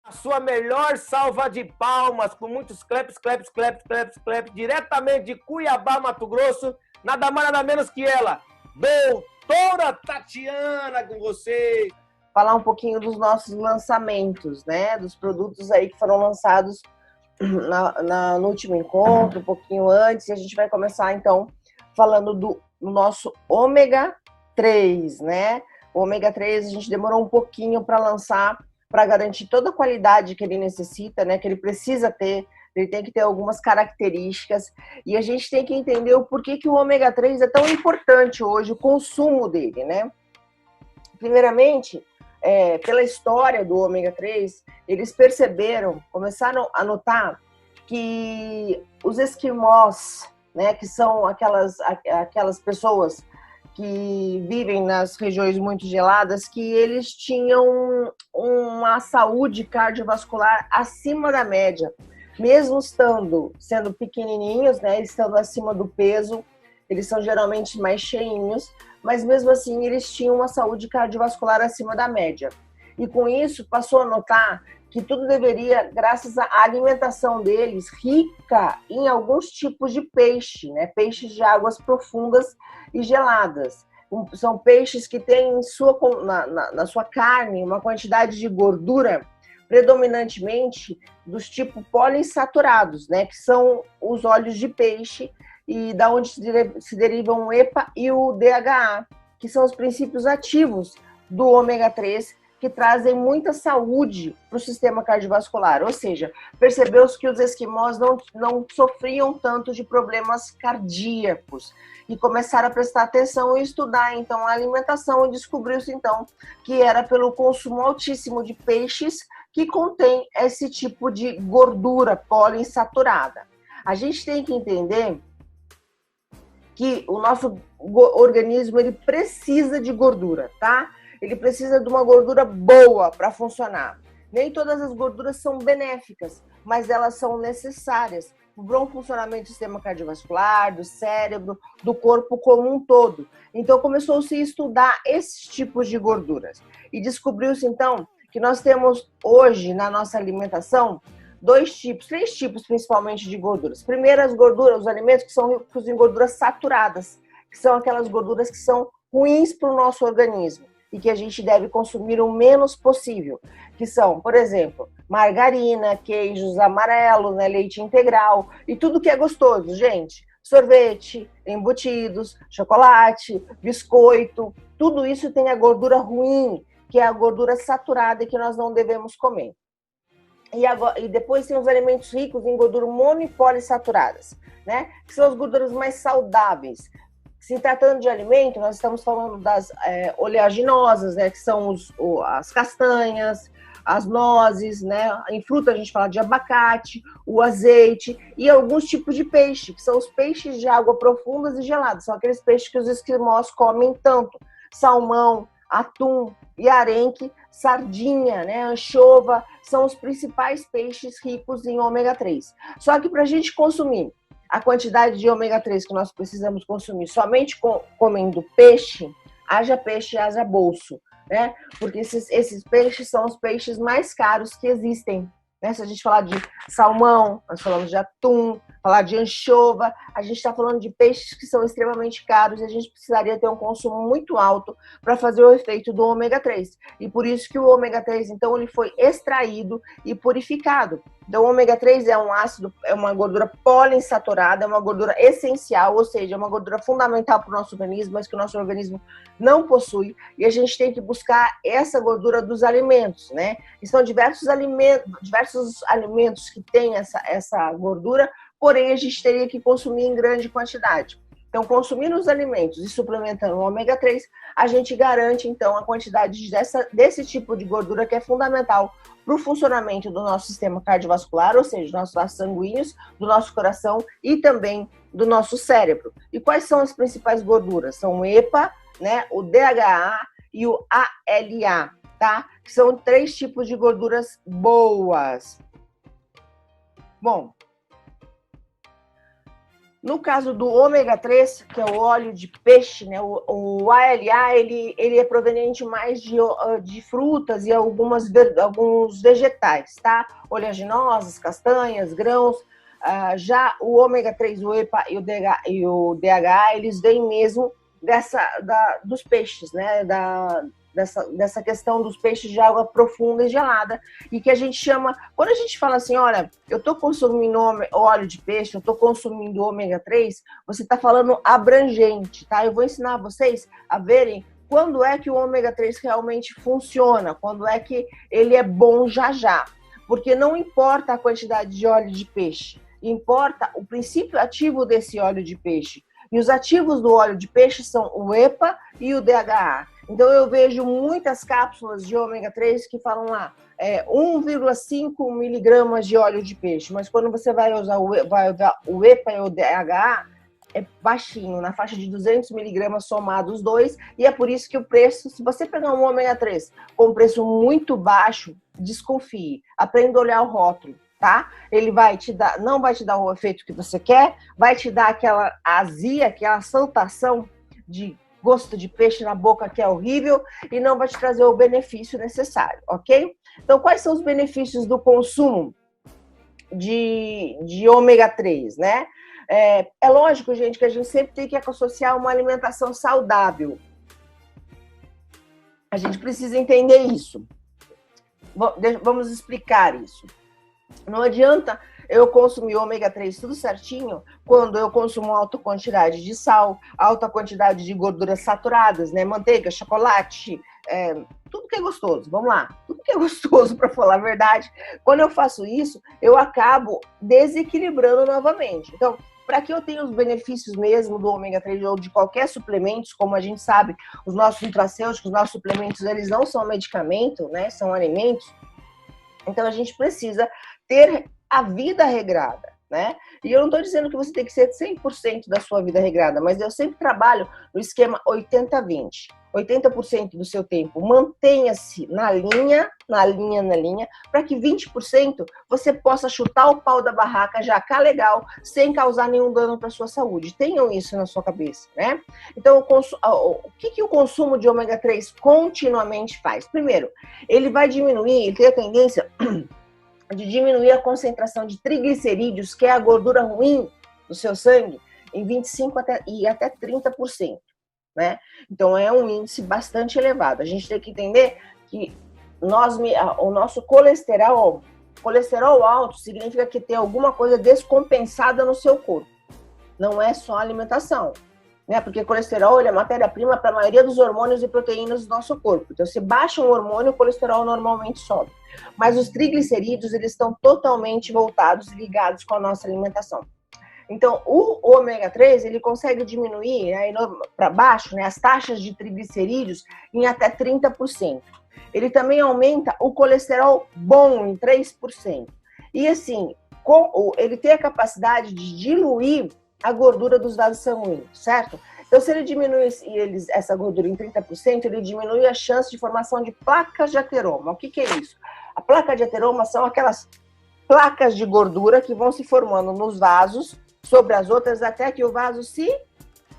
A sua melhor salva de palmas, com muitos claps, diretamente de Cuiabá, Mato Grosso, nada mais, nada menos que ela, doutora Tatiana, com vocês. Falar um pouquinho dos nossos lançamentos, né? Dos produtos aí que foram lançados no último encontro, um pouquinho antes, e a gente vai começar, então, falando do nosso ômega 3, né? O ômega 3 a gente demorou um pouquinho para lançar, para garantir toda a qualidade que ele necessita, né, que ele precisa ter, ele tem que ter algumas características, e a gente tem que entender o porquê que o ômega 3 é tão importante hoje, o consumo dele, né? Primeiramente, pela história do ômega 3, eles perceberam, começaram a notar que os esquimós, né, que são aquelas pessoas que vivem nas regiões muito geladas, que eles tinham uma saúde cardiovascular acima da média, mesmo sendo pequenininhos, né, estando acima do peso, eles são geralmente mais cheinhos, mas mesmo assim eles tinham uma saúde cardiovascular acima da média. E com isso passou a notar que tudo deveria, graças à alimentação deles, rica em alguns tipos de peixe, né? Peixes de águas profundas e geladas. São peixes que têm na sua carne uma quantidade de gordura predominantemente dos tipos poliinsaturados, né? Que são os óleos de peixe e da onde se derivam o EPA e o DHA, que são os princípios ativos do ômega 3, que trazem muita saúde para o sistema cardiovascular. Ou seja, percebeu-se que os esquimós não sofriam tanto de problemas cardíacos e começaram a prestar atenção e estudar, então, a alimentação, e descobriu-se, então, que era pelo consumo altíssimo de peixes que contém esse tipo de gordura poliinsaturada. A gente tem que entender que o nosso organismo ele precisa de gordura, tá? Ele precisa de uma gordura boa para funcionar. Nem todas as gorduras são benéficas, mas elas são necessárias para o bom funcionamento do sistema cardiovascular, do cérebro, do corpo como um todo. Então começou-se a estudar esses tipos de gorduras. E descobriu-se então que nós temos hoje na nossa alimentação três tipos principalmente de gorduras. Primeiro, as gorduras, os alimentos que são ricos em gorduras saturadas, que são aquelas gorduras que são ruins para o nosso organismo e que a gente deve consumir o menos possível, que são, por exemplo, margarina, queijos amarelos, né, leite integral e tudo que é gostoso, gente. Sorvete, embutidos, chocolate, biscoito, tudo isso tem a gordura ruim, que é a gordura saturada e que nós não devemos comer. E depois tem os alimentos ricos em gordura mono e poliinsaturadas, né? Que são as gorduras mais saudáveis. Se tratando de alimento, nós estamos falando das oleaginosas, né? Que são as castanhas, as nozes, né? Em fruta a gente fala de abacate, o azeite e alguns tipos de peixe, que são os peixes de água profundas e geladas. São aqueles peixes que os esquimós comem tanto. Salmão, atum e arenque, sardinha, né, anchova, são os principais peixes ricos em ômega 3. Só que para a gente consumir a quantidade de ômega 3 que nós precisamos consumir somente comendo peixe, haja bolso, né? Porque esses peixes são os peixes mais caros que existem. Né? Se a gente falar de salmão, nós falamos de atum, falar de anchova, a gente está falando de peixes que são extremamente caros e a gente precisaria ter um consumo muito alto para fazer o efeito do ômega 3. E por isso que o ômega 3, então, ele foi extraído e purificado. Então, o ômega 3 é um ácido, é uma gordura poliinsaturada, é uma gordura essencial, ou seja, é uma gordura fundamental para o nosso organismo, mas que o nosso organismo não possui. E a gente tem que buscar essa gordura dos alimentos, né? E são diversos alimentos que têm essa gordura, porém a gente teria que consumir em grande quantidade. Então, consumindo os alimentos e suplementando o ômega 3, a gente garante, então, a quantidade desse tipo de gordura que é fundamental para o funcionamento do nosso sistema cardiovascular, ou seja, dos nossos vasos sanguíneos, do nosso coração e também do nosso cérebro. E quais são as principais gorduras? São o EPA, né, o DHA e o ALA, tá? Que são 3 tipos de gorduras boas. Bom, No caso do ômega 3, que é o óleo de peixe, né, o ALA, ele é proveniente mais de frutas e alguns vegetais, tá? Oleaginosas, castanhas, grãos. Já o ômega 3, o EPA e o DHA, eles vêm mesmo dos peixes, né? Dessa questão dos peixes de água profunda e gelada, e que a gente chama, quando a gente fala assim, olha, eu estou consumindo óleo de peixe, eu estou consumindo ômega 3, você está falando abrangente, tá? Eu vou ensinar vocês a verem quando é que o ômega 3 realmente funciona, quando é que ele é bom já, porque não importa a quantidade de óleo de peixe, importa o princípio ativo desse óleo de peixe. E os ativos do óleo de peixe são o EPA e o DHA. Então, eu vejo muitas cápsulas de ômega 3 que falam lá 1,5 miligramas de óleo de peixe. Mas quando você vai usar o EPA e o DHA, é baixinho, na faixa de 200 miligramas somados os dois. E é por isso que o preço, se você pegar um ômega 3 com um preço muito baixo, desconfie. Aprenda a olhar o rótulo. Tá? Ele vai te dar, não vai te dar o efeito que você quer, vai te dar aquela azia, aquela saltação de gosto de peixe na boca que é horrível e não vai te trazer o benefício necessário, ok? Então, quais são os benefícios do consumo de ômega 3, né? É lógico, gente, que a gente sempre tem que associar uma alimentação saudável. A gente precisa entender isso. Vamos explicar isso. Não adianta eu consumir ômega 3 tudo certinho quando eu consumo alta quantidade de sal, alta quantidade de gorduras saturadas, né? Manteiga, chocolate, tudo que é gostoso. Vamos lá, tudo que é gostoso, para falar a verdade. Quando eu faço isso, eu acabo desequilibrando novamente. Então, para que eu tenha os benefícios mesmo do ômega 3 ou de qualquer suplemento, como a gente sabe, os nossos nutracêuticos, os nossos suplementos, eles não são medicamento, né? São alimentos. Então, a gente precisa ter a vida regrada, né? E eu não estou dizendo que você tem que ser 100% da sua vida regrada, mas eu sempre trabalho no esquema 80-20. 80% do seu tempo mantenha-se na linha, para que 20% você possa chutar o pau da barraca já cá legal, sem causar nenhum dano para a sua saúde. Tenham isso na sua cabeça, né? Então, o que o consumo de ômega 3 continuamente faz? Primeiro, ele vai diminuir, ele tem a tendência de diminuir a concentração de triglicerídeos, que é a gordura ruim do seu sangue, em 25% e até 30%. Né? Então, é um índice bastante elevado. A gente tem que entender que o nosso colesterol alto significa que tem alguma coisa descompensada no seu corpo. Não é só alimentação, né? Porque colesterol é matéria-prima para a maioria dos hormônios e proteínas do nosso corpo. Então, se baixa um hormônio, o colesterol normalmente sobe. Mas os triglicerídeos, eles estão totalmente voltados e ligados com a nossa alimentação. Então, o ômega 3, ele consegue diminuir para baixo, né, as taxas de triglicerídeos em até 30%. Ele também aumenta o colesterol bom em 3%. E assim, ele tem a capacidade de diluir a gordura dos vasos sanguíneos, certo? Então, se ele diminui essa gordura em 30%, ele diminui a chance de formação de placas de ateroma. O que é isso? A placa de ateroma são aquelas placas de gordura que vão se formando nos vasos, sobre as outras, até que o vaso se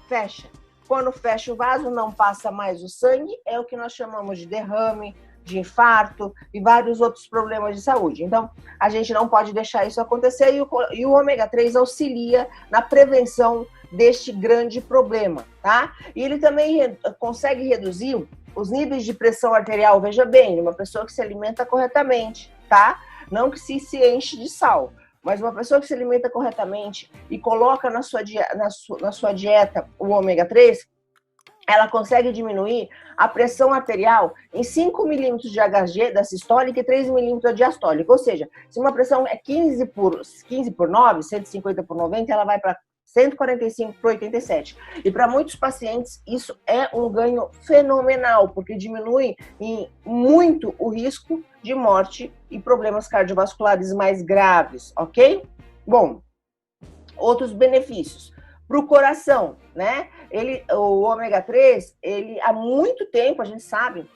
fecha. Quando fecha o vaso, não passa mais o sangue, é o que nós chamamos de derrame, de infarto e vários outros problemas de saúde. Então, a gente não pode deixar isso acontecer e o ômega 3 auxilia na prevenção deste grande problema, tá? E ele também consegue reduzir os níveis de pressão arterial, veja bem, uma pessoa que se alimenta corretamente, tá? Não que se enche de sal. Mas uma pessoa que se alimenta corretamente e coloca na sua dieta o ômega 3, ela consegue diminuir a pressão arterial em 5 milímetros de Hg da sistólica e 3 milímetros da diastólica. Ou seja, se uma pressão é 15 por 9, 150 por 90, ela vai para 145 por 87. E para muitos pacientes, isso é um ganho fenomenal, porque diminui muito o risco de morte e problemas cardiovasculares mais graves, ok? Bom, outros benefícios. Para o coração, né? O ômega 3, há muito tempo a gente sabe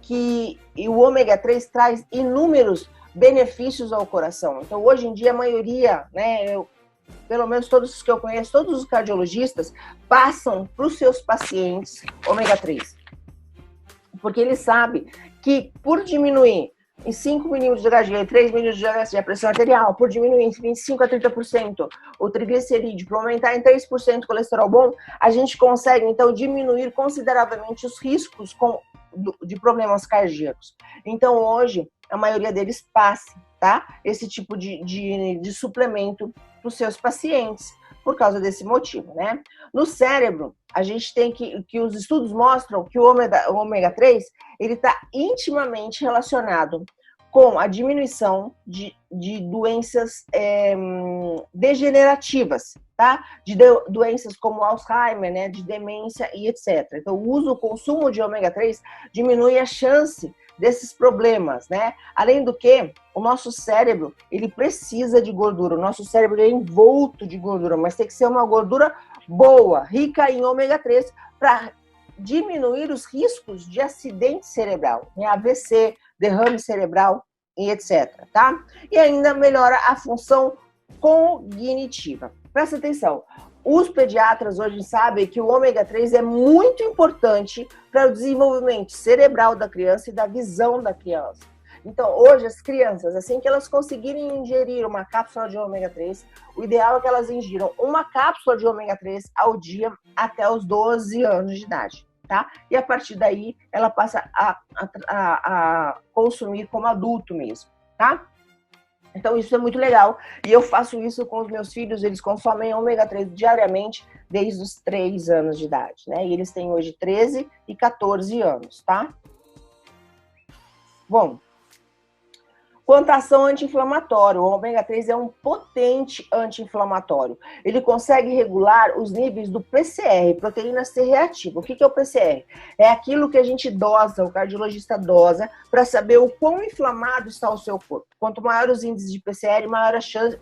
que o ômega 3 traz inúmeros benefícios ao coração. Então, hoje em dia, a maioria, né? pelo menos todos os que eu conheço, todos os cardiologistas, passam para os seus pacientes ômega 3. Porque ele sabe que por diminuir em 5 milímetros de HG, 3 milímetros de HC a pressão arterial, por diminuir em 25% a 30% o triglicerídeo, por aumentar em 3% o colesterol bom, a gente consegue, então, diminuir consideravelmente os riscos de problemas cardíacos. Então, hoje, a maioria deles passa, tá? Esse tipo de suplemento para os seus pacientes, por causa desse motivo, né? No cérebro, a gente tem que os estudos mostram que o ômega 3, ele está intimamente relacionado com a diminuição de doenças degenerativas, tá? De doenças como Alzheimer, né? De demência e etc. Então, o consumo de ômega 3 diminui a chance desses problemas, né? Além do que, o nosso cérebro, ele precisa de gordura. O nosso cérebro é envolto de gordura, mas tem que ser uma gordura boa, rica em ômega 3, para diminuir os riscos de acidente cerebral, né? AVC, derrame cerebral e etc, tá? E ainda melhora a função cognitiva. Presta atenção. Os pediatras hoje sabem que o ômega 3 é muito importante para o desenvolvimento cerebral da criança e da visão da criança. Então, hoje, as crianças, assim que elas conseguirem ingerir uma cápsula de ômega 3, o ideal é que elas ingiram uma cápsula de ômega 3 ao dia até os 12 anos de idade, tá? E a partir daí, ela passa a consumir como adulto mesmo, tá? Então, isso é muito legal. E eu faço isso com os meus filhos, eles consomem ômega 3 diariamente desde os 3 anos de idade, né? E eles têm hoje 13 e 14 anos, tá? Bom, quanto à ação anti-inflamatória, o ômega 3 é um potente anti-inflamatório. Ele consegue regular os níveis do PCR, proteína C reativa. O que é o PCR? É aquilo que a gente dosa, o cardiologista dosa, para saber o quão inflamado está o seu corpo. Quanto maior os índices de PCR, maior a chance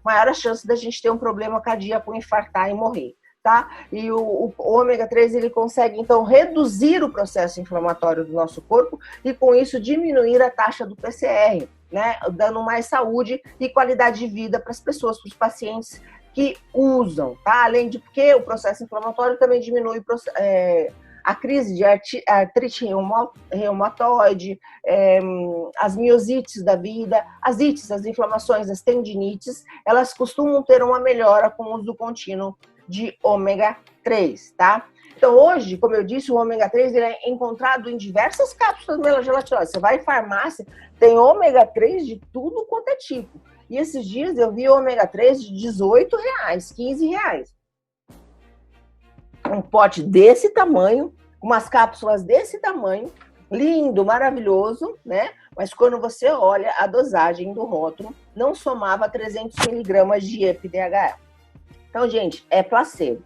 maior a chance da gente ter um problema cardíaco, infartar e morrer. Tá? E o ômega 3 ele consegue, então, reduzir o processo inflamatório do nosso corpo e, com isso, diminuir a taxa do PCR, né? Dando mais saúde e qualidade de vida para as pessoas, para os pacientes que usam, tá? Além de que o processo inflamatório também diminui a crise de artrite reumatoide, as miosites da vida, as ites, as inflamações, as tendinites, elas costumam ter uma melhora com o uso contínuo de ômega 3, tá? Então, hoje, como eu disse, o ômega 3 ele é encontrado em diversas cápsulas gelatinosas. Você vai em farmácia, tem ômega 3 de tudo quanto é tipo. E esses dias eu vi ômega 3 de R$18, R$15. Um pote desse tamanho, umas cápsulas desse tamanho, lindo, maravilhoso, né? Mas quando você olha a dosagem do rótulo, não somava 300 miligramas de EPA-DHA. Então, gente, é placebo.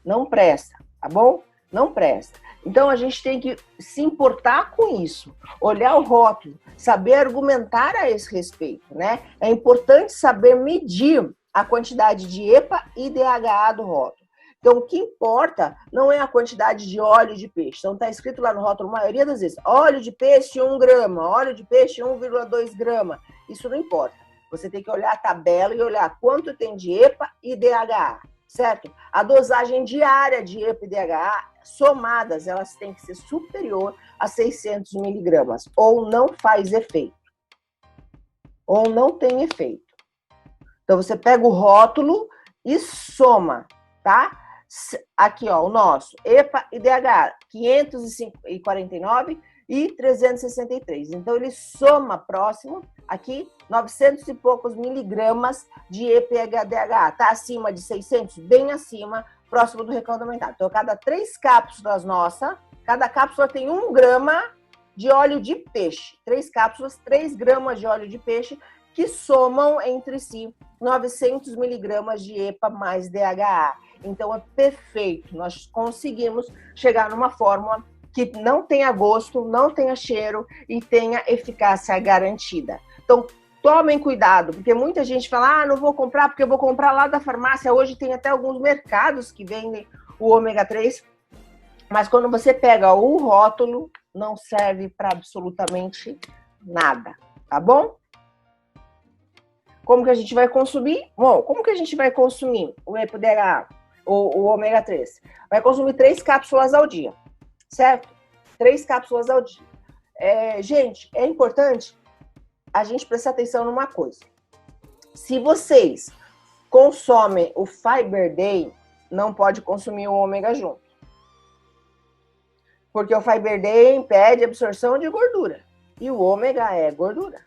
Não presta, tá bom? Não presta. Então, a gente tem que se importar com isso. Olhar o rótulo, saber argumentar a esse respeito, né? É importante saber medir a quantidade de EPA e DHA do rótulo. Então, o que importa não é a quantidade de óleo de peixe. Então, está escrito lá no rótulo, a maioria das vezes, óleo de peixe 1 grama, óleo de peixe 1,2 grama. Isso não importa. Você tem que olhar a tabela e olhar quanto tem de EPA e DHA, certo? A dosagem diária de EPA e DHA, somadas, elas têm que ser superior a 600 miligramas, ou não faz efeito. Ou não tem efeito. Então, você pega o rótulo e soma, tá? Aqui, ó, o nosso, EPA e DHA, 549 e 363. Então, ele soma próximo, aqui, 900 e poucos miligramas de EPA-DHA. Tá acima de 600? Bem acima, próximo do recorde aumentado. Então, cada 3 cápsulas nossa, cada cápsula tem 1 grama de óleo de peixe. 3 cápsulas, 3 gramas de óleo de peixe, que somam entre si 900 miligramas de EPA mais DHA. Então, é perfeito. Nós conseguimos chegar numa fórmula que não tenha gosto, não tenha cheiro e tenha eficácia garantida. Então, tomem cuidado, porque muita gente fala, não vou comprar porque eu vou comprar lá da farmácia. Hoje tem até alguns mercados que vendem o ômega 3, mas quando você pega o rótulo, não serve para absolutamente nada, tá bom? Como que a gente vai consumir? Bom, como que a gente vai consumir o EPA, o ômega 3? Vai consumir 3 cápsulas ao dia, certo? 3 cápsulas ao dia. Gente, é importante a gente prestar atenção numa coisa. Se vocês consomem o Fiber Day, não pode consumir o ômega junto. Porque o Fiber Day impede a absorção de gordura. E o ômega é gordura,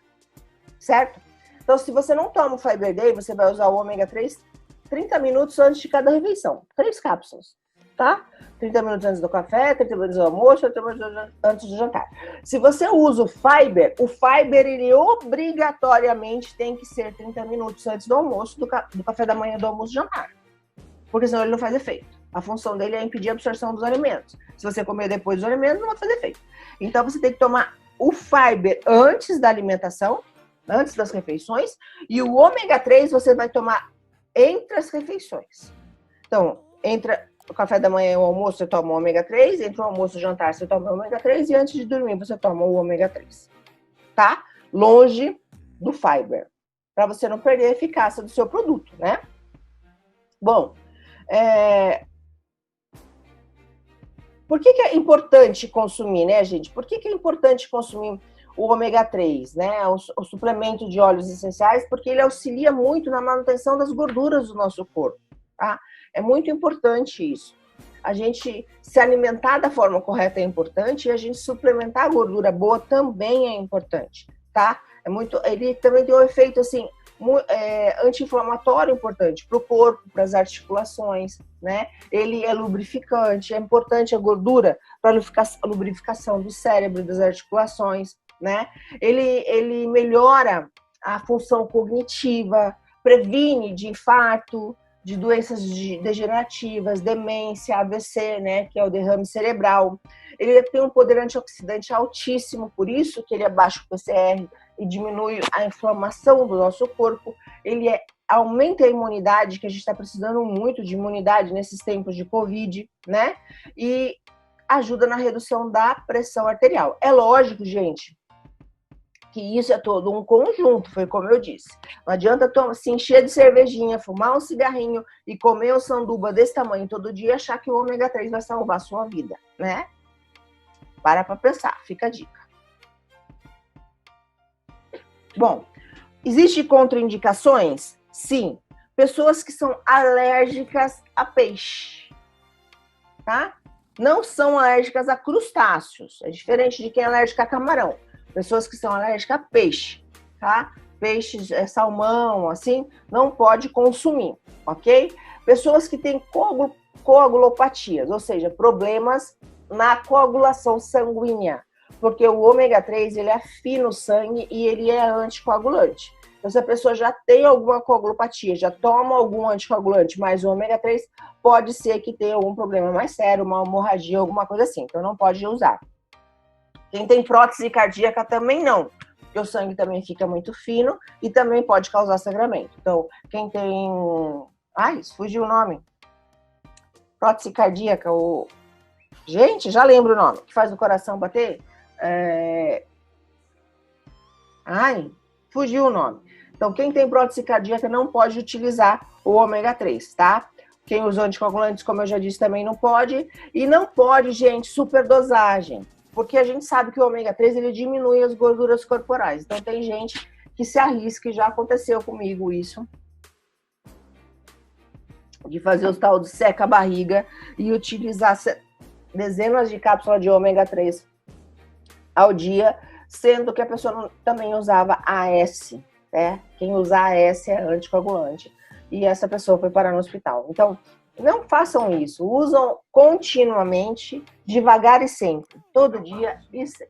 certo? Então, se você não toma o Fiber Day, você vai usar o ômega 3 30 minutos antes de cada refeição. 3 cápsulas, tá? 30 minutos antes do café, 30 minutos do almoço, 30 minutos antes do jantar. Se você usa o Fiber, ele obrigatoriamente tem que ser 30 minutos antes do almoço, do café da manhã, do almoço e jantar. Porque senão ele não faz efeito. A função dele é impedir a absorção dos alimentos. Se você comer depois dos alimentos, não vai fazer efeito. Então, você tem que tomar o Fiber antes da alimentação, antes das refeições, e o ômega 3 você vai tomar entre as refeições. Então, entre o café da manhã e o almoço, você toma o ômega 3, entre o almoço e o jantar, você toma o ômega 3, e antes de dormir, você toma o ômega 3. Tá? Longe do Fiber, para você não perder a eficácia do seu produto, né? Bom, por que é importante consumir, né, gente? Por que é importante consumir o ômega 3, né? O suplemento de óleos essenciais, porque ele auxilia muito na manutenção das gorduras do nosso corpo, tá? É muito importante isso. A gente se alimentar da forma correta é importante e a gente suplementar a gordura boa também é importante, tá? Ele também tem um efeito, assim, anti-inflamatório importante para o corpo, para as articulações, né? Ele é lubrificante, é importante a gordura para a lubrificação do cérebro e das articulações, né? Ele melhora a função cognitiva, previne de infarto, de doenças degenerativas, demência, AVC, né, que é o derrame cerebral. Ele tem um poder antioxidante altíssimo, por isso que ele abaixa o PCR e diminui a inflamação do nosso corpo. Ele aumenta a imunidade, que a gente está precisando muito de imunidade nesses tempos de Covid, né? E ajuda na redução da pressão arterial. É lógico, gente, que isso é todo um conjunto, foi como eu disse. Não adianta se encher de cervejinha, fumar um cigarrinho e comer um sanduba desse tamanho todo dia e achar que o ômega 3 vai salvar a sua vida, né? Para pensar, fica a dica. Bom, existem contraindicações? Sim. Pessoas que são alérgicas a peixe, tá? Não são alérgicas a crustáceos. É diferente de quem é alérgico a camarão. Pessoas que são alérgicas a peixe, tá? Peixes, salmão, assim, não pode consumir, ok? Pessoas que têm coagulopatias, ou seja, problemas na coagulação sanguínea, porque o ômega 3, ele afina o sangue e ele é anticoagulante. Então, se a pessoa já tem alguma coagulopatia, já toma algum anticoagulante, mas o ômega 3 pode ser que tenha algum problema mais sério, uma hemorragia, alguma coisa assim, então não pode usar. Quem tem prótese cardíaca também não, porque o sangue também fica muito fino e também pode causar sangramento. Então, quem tem... Ai, fugiu o nome. Prótese cardíaca, gente, já lembro o nome, que faz o coração bater. Ai, fugiu o nome. Então, quem tem prótese cardíaca não pode utilizar o ômega 3, tá? Quem usa anticoagulantes, como eu já disse, também não pode. E não pode, gente, superdosagem. Porque a gente sabe que o ômega 3 ele diminui as gorduras corporais. Então tem gente que se arrisca, e já aconteceu comigo isso, de fazer o tal de seca a barriga e utilizar dezenas de cápsulas de ômega 3 ao dia, sendo que a pessoa também usava AS, né? Quem usa AS é anticoagulante. E essa pessoa foi parar no hospital. Então, não façam isso, usam continuamente, devagar e sempre, todo dia,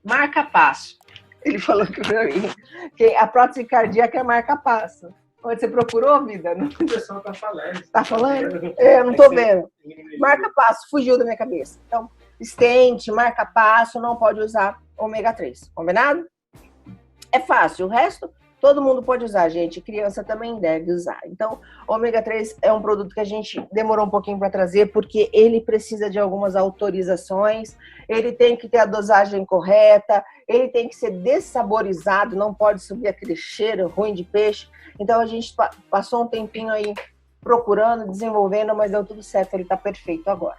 marca passo. Ele falou que pra mim, que a prótese cardíaca é marca passo. Onde você procurou, vida? O pessoal tá falando. Tá falando? Eu não tô vendo. Marca passo, fugiu da minha cabeça. Então, stent, marca passo, não pode usar ômega 3, combinado? É fácil, o resto Todo mundo pode usar, gente. Criança também deve usar. Então, ômega 3 é um produto que a gente demorou um pouquinho para trazer, porque ele precisa de algumas autorizações, ele tem que ter a dosagem correta, ele tem que ser dessaborizado, não pode subir aquele cheiro ruim de peixe. Então, a gente passou um tempinho aí procurando, desenvolvendo, mas deu tudo certo, ele está perfeito agora.